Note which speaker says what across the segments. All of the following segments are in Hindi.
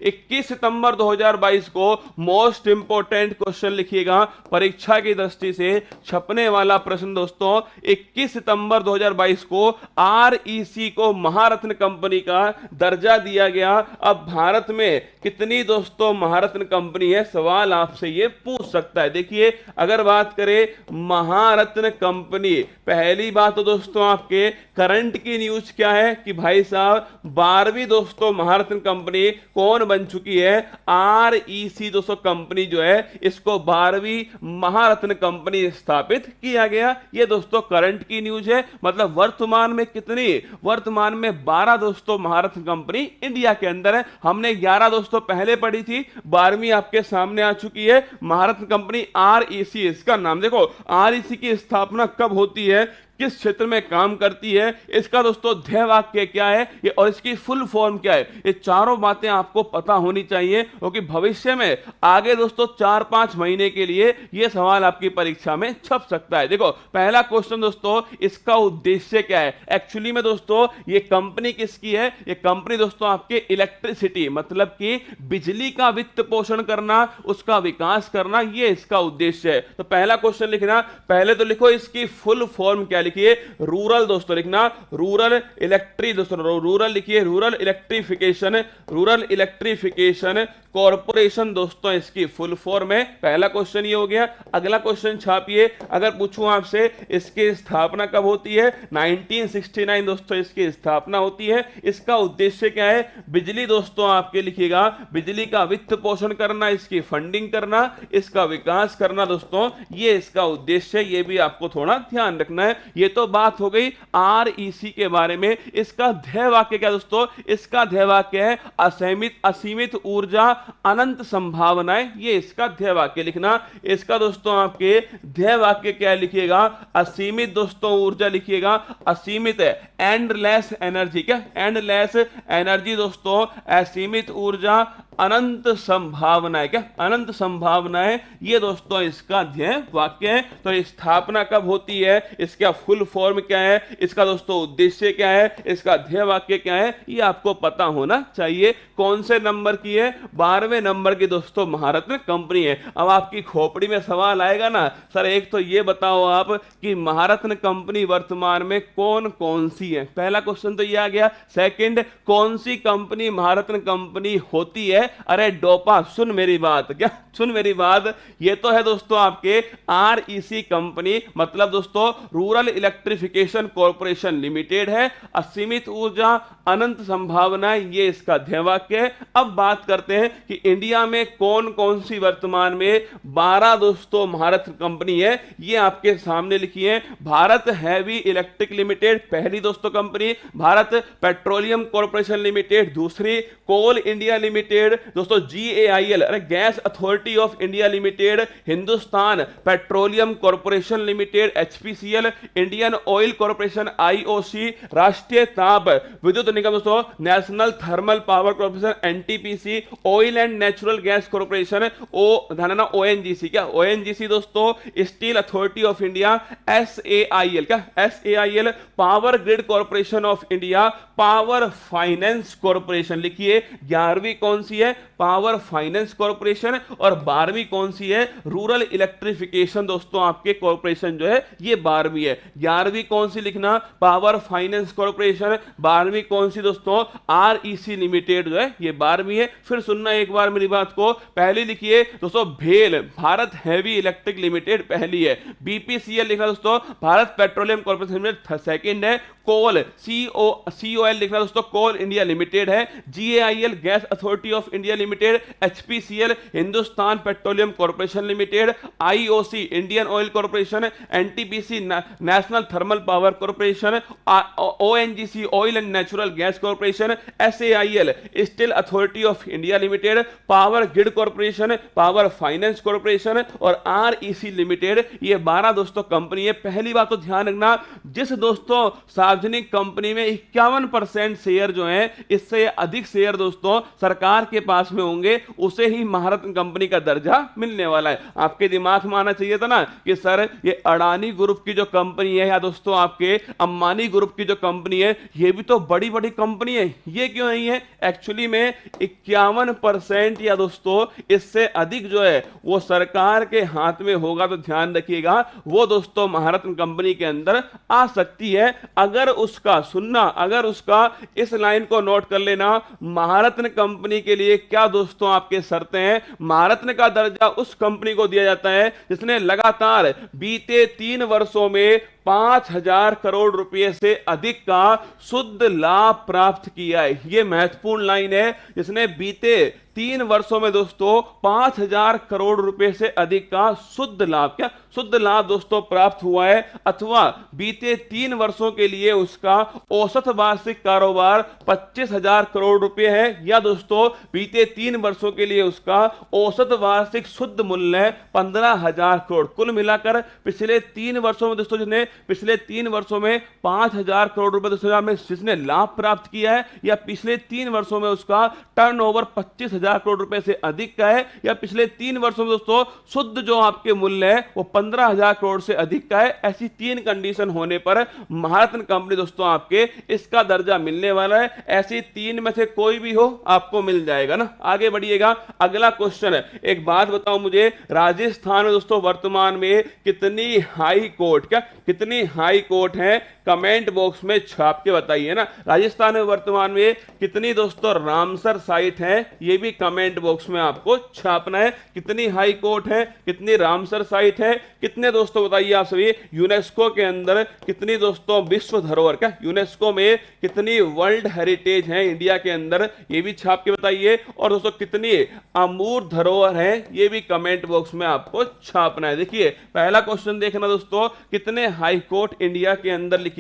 Speaker 1: 21 सितंबर 2022 को मोस्ट इंपोर्टेंट क्वेश्चन लिखिएगा, परीक्षा की दृष्टि से छपने वाला प्रश्न दोस्तों। 21 सितंबर 2022 को आरईसी को महारत्न कंपनी का दर्जा दिया गया। अब भारत में कितनी दोस्तों महारत्न कंपनी है, सवाल आपसे ये पूछ सकता है। देखिए अगर बात करें महारत्न कंपनी, पहली बात तो दोस्तों आपके करंट की न्यूज क्या है कि भाई साहब 12वीं दोस्तों महारत्न कंपनी कौन बन चुकी है, आरईसी दोस्तों कंपनी जो है इसको 12वीं महारत्न कंपनी स्थापित किया गया। ये दोस्तों करंट की न्यूज है, मतलब वर्तमान में कितनी, वर्तमान में 12 दोस्तों महारत्न कंपनी इंडिया के अंदर है। हमने 11 दोस्तों पहले पढ़ी थी, 12वीं आपके सामने आ चुकी है महारत्न कंपनी आरईसी। इसका नाम देखो, आरईसी की स्थापना कब होती है, किस क्षेत्र में काम करती है, इसका दोस्तों ध्येय वाक्य क्या है ये, और इसकी फुल फॉर्म क्या है, ये चारों बातें आपको पता होनी चाहिए, क्योंकि भविष्य में आगे दोस्तों 4-5 महीने के लिए ये सवाल आपकी परीक्षा में छप सकता है। देखो पहला क्वेश्चन दोस्तों, इसका उद्देश्य क्या है। एक्चुअली में दोस्तों ये कंपनी किसकी है, ये कंपनी दोस्तों आपके इलेक्ट्रिसिटी मतलब कि बिजली का वित्त पोषण करना, उसका विकास करना, ये इसका उद्देश्य है। तो पहला क्वेश्चन लिखना, पहले तो लिखो इसकी फुल फॉर्म क्या, लिखिए रूरल दोस्तों, लिखना रूरल इलेक्ट्रिक दोस्तों, रूरल लिखिए rural electrification, rural electrification corporation दोस्तों इसकी फुल फॉर्म है। पहला क्वेश्चन ये हो गया। अगला क्वेश्चन छापिए, अगर पूछूं आपसे इसकी स्थापना कब होती है, 1969 दोस्तों इसकी स्थापना होती है। इसका उद्देश्य क्या है, बिजली दोस्तों आपके लिखिएगा, बिजली का वित्त पोषण करना, इसकी फंडिंग करना, इसका विकास करना दोस्तों, ये इसका उद्देश्य है। ये भी आपको थोड़ा ध्यान रखना है। ये तो बात हो गई आरईसी के बारे में। इसका ध्येय वाक्य क्या दोस्तों, इसका ध्येय वाक्य है असीमित ऊर्जा अनंत संभावनाएं, ये इसका ध्येय वाक्य लिखना। इसका दोस्तों आपके ध्येय वाक्य क्या लिखिएगा, असीमित दोस्तों ऊर्जा लिखिएगा, असीमित है एंडलेस एनर्जी, क्या एंडलेस एनर्जी दोस्तों, असीमित ऊर्जा अनंत संभावनाएं, क्या अनंत संभावनाएं, ये दोस्तों इसका ध्येय वाक्य है। तो स्थापना कब होती है, इसका फुल फॉर्म क्या है, इसका दोस्तों उद्देश्य क्या है, इसका ध्येय वाक्य क्या है, ये आपको पता होना चाहिए। कौन से नंबर की है, 12वें नंबर की दोस्तों महारत्न कंपनी है। अब आपकी खोपड़ी में सवाल आएगा ना, सर एक तो ये बताओ आप कि महारत्न कंपनी वर्तमान में कौन कौन सी है। पहला क्वेश्चन तो ये आ गया। सेकंड, कौन सी कंपनी महारत्न कंपनी होती है। अरे डोपा सुन मेरी बात, क्या सुन मेरी बात, ये तो है दोस्तों आपके आरईसी कंपनी, मतलब दोस्तों रूरल इलेक्ट्रिफिकेशन कॉर्पोरेशन लिमिटेड है। असीमित ऊर्जा अनंत संभावनाएं, ये इसका ध्येय वाक्य है। अब बात करते हैं कि इंडिया में कौन कौन सी वर्तमान में 12 दोस्तों महारत्न कंपनी है, ये आपके सामने लिखी है। भारत हैवी इलेक्ट्रिक लिमिटेड पहली दोस्तों company, Bharat petroleum corporation limited दूसरी, कोल इंडिया लिमिटेड दोस्तों GAIL, अरे gas authority of India limited, Hindustan petroleum corporation limited HPCL, Indian oil corporation IOC, राष्ट्रीय ताप विद्युत निगम दोस्तों national thermal power corporation NTPC, oil and natural gas corporation ONGC, क्या ONGC दोस्तों, steel authority of India SAIL, क्या SAIL, power grid corporation of India, power finance corporation लिखिए। 11वीं कौन सी है, पावर फाइनेंस कॉर्पोरेशन, और 12वीं कौन सी है, रूरल इलेक्ट्रिफिकेशन दोस्तों आपके कॉर्पोरेशन जो है ये 12वीं है। 11वीं कौन सी लिखना, पावर फाइनेंस कॉर्पोरेशन, 12वीं कौन सी दोस्तों, आरईसी लिमिटेड जो है ये 12वीं है। फिर सुनना एक बार मेरी बात को, पहली लिखिए दोस्तों भेल, भारत हैवी इलेक्ट्रिक लिमिटेड पहली है। BPCL लिखना दोस्तों, Bharat petroleum corporation limited second है। कोल COL लिखना दोस्तों, कोल इंडिया लिमिटेड है। GAIL gas authority of India limited, HPCL Hindustan petroleum corporation limited, IOC Indian oil corporation, NTPC national thermal power corporation, ONGC oil and natural gas corporation, SAIL steel authority of India limited, power grid corporation, power finance corporation और REC लिमिटेड, ये 12 दोस्तों कंपनी है। पहली बात तो ध्यान रखना, जिस दोस्तों सार्वजनिक कंपनी में 51% शेयर जो है, इससे अधिक शेयर दोस्तों सरकार के पास में होंगे, उसे ही महारत्न कंपनी का दर्जा मिलने वाला है। आपके दिमाग में आना चाहिए था ना कि सर ये अडानी ग्रुप की जो कंपनी है या दोस्तों आपके अंबानी ग्रुप की जो कंपनी है, ये भी तो बड़ी बड़ी कंपनी है, ये क्यों नहीं है? एक्चुअली में 51% या दोस्तों इससे अधिक जो है वो सरकार के हाथ में होगा, तो ध्यान रखिएगा वो दोस्तों महारत्न कंपनी के अंदर आ सकती है। अगर उसका सुनना, अगर उसका इस लाइन को नोट कर लेना, महारत्न कंपनी के लिए क्या दोस्तों आपके शर्तें हैं? महारत्न का दर्जा उस कंपनी को दिया जाता है जिसने लगातार बीते 3 वर्षों में 5,000 करोड़ रुपए से अधिक का शुद्ध लाभ प्राप्त किया है। यह महत्वपूर्ण लाइन है, जिसने बीते 3 वर्षों में दोस्तों 5,000 करोड़ रुपए से अधिक का शुद्ध लाभ, क्या शुद्ध लाभ दोस्तों प्राप्त हुआ है, अथवा बीते 3 वर्षों के लिए उसका औसत वार्षिक कारोबार 25,000 करोड़ रुपए है, या दोस्तों बीते 3 वर्षों के लिए उसका औसत वार्षिक शुद्ध मूल्य 15,000 करोड़। कुल मिलाकर पिछले 3 वर्षों में दोस्तों जिसने पिछले 3 वर्षों में 5,000 करोड़ रुपए दोस्तों में जिसने लाभ प्राप्त किया है, या पिछले 3 वर्षों में उसका टर्नओवर 25,000 करोड़ रुपए से अधिक का है, या पिछले 3 वर्षों में दोस्तों शुद्ध जो आपके मूल्य है वो 15,000 करोड़ से अधिक का है। ऐसी 3 कंडीशन होने पर महारत्न कंपनी दोस्तों आपके इसका दर्जा मिलने वाला है। ऐसी 3 में से कोई भी हो आपको मिल जाएगा ना। आगे बढ़िएगा, अगला क्वेश्चन है। एक बात बताओ मुझे, राजस्थान में दोस्तों वर्तमान में कितनी हाई कोर्ट, क्या कितनी हाई कोर्ट है? कमेंट बॉक्स में छाप के बताइए ना। राजस्थान में वर्तमान में कितनी दोस्तों रामसर साइट है, ये भी कमेंट बॉक्स में आपको छापना है। कितनी हाई कोर्ट है, कितनी रामसर साइट है, कितने दोस्तों बताइए आप सभी। यूनेस्को के अंदर कितनी दोस्तों विश्व धरोहर, क्या यूनेस्को में कितनी वर्ल्ड हेरिटेज है इंडिया के अंदर, ये भी छाप के बताइए। और दोस्तों कितनी अमूर्त धरोहर है, ये भी कमेंट बॉक्स में आपको छापना है। देखिए पहला क्वेश्चन देखना दोस्तों, कितने हाई कोर्ट इंडिया के अंदर लिखिएगा।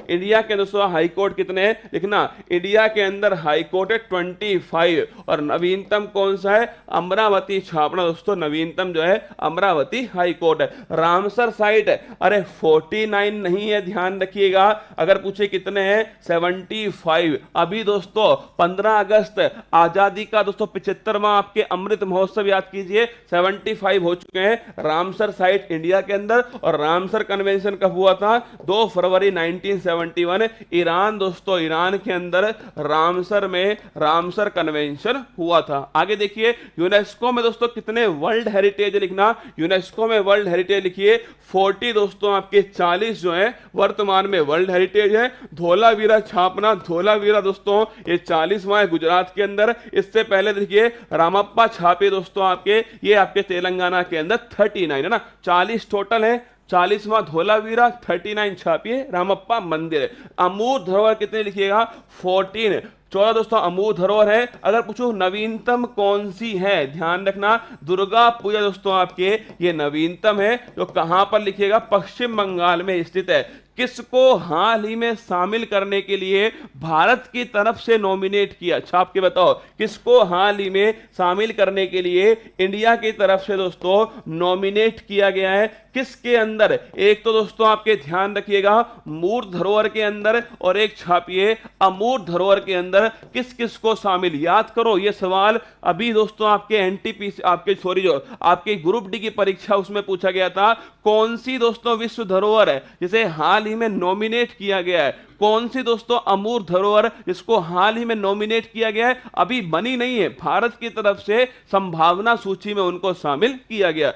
Speaker 1: इंडिया के दोस्तों हाई कोर्ट कितने हैं लिखना। इंडिया के अंदर हाई कोर्ट है 25, और नवीनतम कौन सा है? अमरावती छापना दोस्तों, नवीनतम जो है अमरावती हाई कोर्ट है। रामसर साइट अरे 49 नहीं है, ध्यान रखिएगा। अगर पूछे कितने हैं 75। अभी दोस्तों 15 अगस्त आजादी का दोस्तों 75वां आपके अमृत महोत्सव याद कीजिए, 75 हो चुके हैं रामसर साइट इंडिया के अंदर। और रामसर कन्वेंशन कब हुआ था? 2 फरवरी 1971 ईरान दोस्तों, ईरान के अंदर रामसर में रामसर कन्वेंशन हुआ था। आगे देखिए यूनेस्को में दोस्तों कितने वर्ल्ड हेरिटेज लिखना। यूनेस्को में वर्ल्ड हेरिटेज लिखिए 40 दोस्तों आपके 40 जो है वर्तमान में वर्ल्ड हेरिटेज है। धोलावीरा छापना, धोलावीरा दोस्तों ये 40वां है गुजरात के अंदर। इससे पहले देखिए रामप्पा छापे दोस्तों आपके, ये आपके तेलंगाना के अंदर 39 है ना, 40 टोटल है। 40वां धोलावीरा, 39 छापिए रामप्पा मंदिर। अमूर्त धरोहर कितने लिखिएगा? 14 14 दोस्तों अमूर्त धरोहर है। अगर पूछो नवीनतम कौन सी है, ध्यान रखना दुर्गा पूजा दोस्तों आपके ये नवीनतम है। जो कहां पर लिखिएगा? पश्चिम बंगाल में स्थित है। किसको हाल ही में शामिल करने के लिए भारत की तरफ से नॉमिनेट किया? छाप के बताओ, किसको हाल ही में शामिल करने के लिए इंडिया की तरफ से दोस्तों नॉमिनेट किया गया है? किसके अंदर? एक तो दोस्तों आपके ध्यान रखिएगा मूर्त धरोहर के अंदर, और एक छापिए अमूर्त धरोहर के अंदर किस किस को शामिल। याद करो ये सवाल अभी दोस्तों आपके एनटीपीसी आपके सॉरी जो आपके ग्रुप डी की परीक्षा उसमें पूछा गया था। कौन सी दोस्तों विश्व धरोहर है जिसे हाल ही में नॉमिनेट किया गया है? कौन सी दोस्तों अमूर्त धरोहर जिसको हाल ही में नॉमिनेट किया गया है? अभी बनी नहीं है, भारत की तरफ से संभावना सूची में उनको शामिल किया गया।